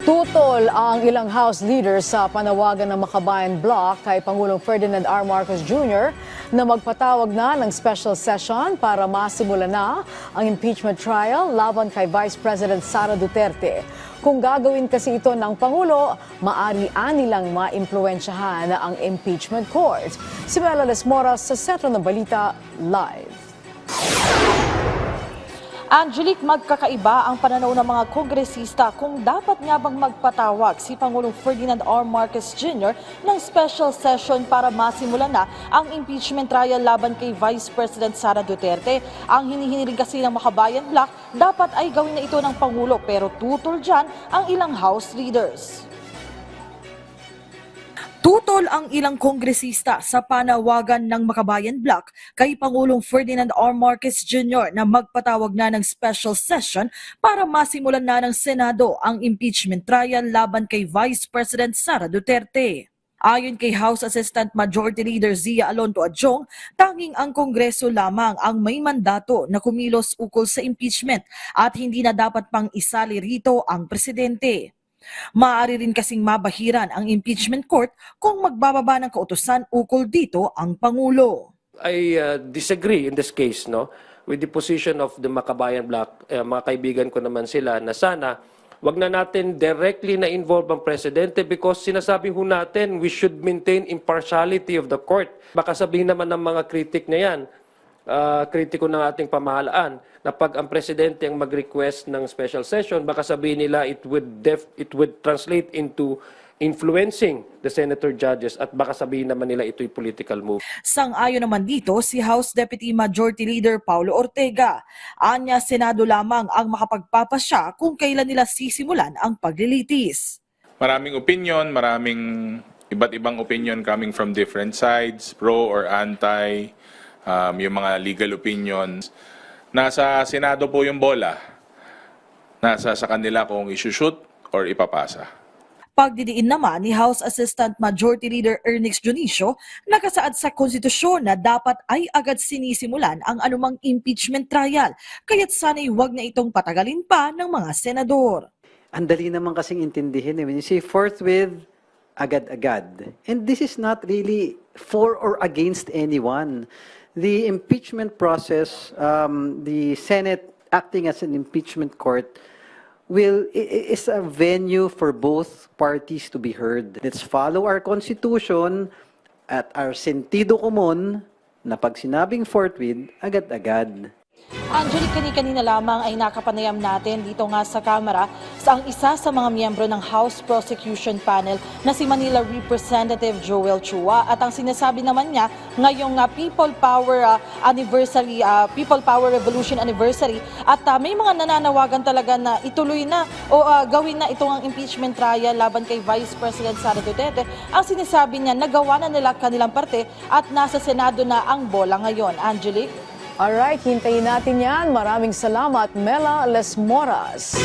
Tutol ang ilang House leaders sa panawagan ng Makabayan Bloc kay Pangulong Ferdinand R. Marcos Jr. na magpatawag na ng special session para masimula na ang impeachment trial laban kay Vice President Sara Duterte. Kung gagawin kasi ito ng Pangulo, maaari nilang maimpluwensyahan ang impeachment court. Si Mela Lesmoras sa Sentro ng Balita Live. Angelique, magkakaiba ang pananaw ng mga kongresista kung dapat nga bang magpatawag si Pangulong Ferdinand R. Marcos Jr. ng special session para masimulan na ang impeachment trial laban kay Vice President Sara Duterte. Ang hinihiling kasi ng Makabayan Bloc, dapat ay gawin na ito ng Pangulo, pero tutol dyan ang ilang House leaders. Tutol ang ilang kongresista sa panawagan ng Makabayan Bloc kay Pangulong Ferdinand R. Marcos Jr. na magpatawag na ng special session para masimulan na ng Senado ang impeachment trial laban kay Vice President Sara Duterte. Ayon kay House Assistant Majority Leader Zia Alonto Adjong, tanging ang Kongreso lamang ang may mandato na kumilos ukol sa impeachment at hindi na dapat pang isali rito ang presidente. Maaari rin kasing mabahiran ang impeachment court kung magbababa ng kautusan ukol dito ang Pangulo. I disagree in this case with the position of the Makabayan Bloc. Mga kaibigan ko naman sila na sana wag na natin directly na involve ang presidente because sinasabi ho natin we should maintain impartiality of the court. Baka sabihin naman ng mga kritik na yan, kritiko ng ating pamahalaan, na pag ang presidente ang mag-request ng special session, baka sabihin nila it would translate into influencing the senator judges at baka sabihin naman nila ito'y political move. Sang-ayon naman dito si House Deputy Majority Leader Paulo Ortega. Anya, Senado lamang ang makapagpapasya kung kailan nila sisimulan ang paglilitis. Maraming opinion, maraming iba't ibang opinion coming from different sides, pro or anti, yung mga legal opinions. Nasa Senado po yung bola. Nasa sa kanila kung isushoot or ipapasa. Pagdidiin naman ni House Assistant Majority Leader Ernix Junicio, nakasaad sa konstitusyon na dapat ay agad sinisimulan ang anumang impeachment trial, kaya't sana'y huwag na itong patagalin pa ng mga senador. Ang dali naman kasing intindihin. When you say forthwith, agad-agad. And this is not really for or against anyone. The impeachment process, the Senate acting as an impeachment court, is a venue for both parties to be heard. Let's follow our Constitution at our sentido común na pag sinabing forthwith, agad-agad. Angelique, kanina lamang ay nakapanayam natin dito nga sa Kamara sa ang isa sa mga miyembro ng House Prosecution Panel na si Manila Representative Joel Chua. At ang sinasabi naman niya ngayong People Power Anniversary, People Power Revolution Anniversary at may mga nananawagan talaga na ituloy na o gawin na itong impeachment trial laban kay Vice President Sara Duterte. Ang sinasabi niya, nagawa na nila kanilang parte at nasa Senado na ang bola ngayon. Angelique? Alright, hintayin natin yan. Maraming salamat, Mela Lesmoras.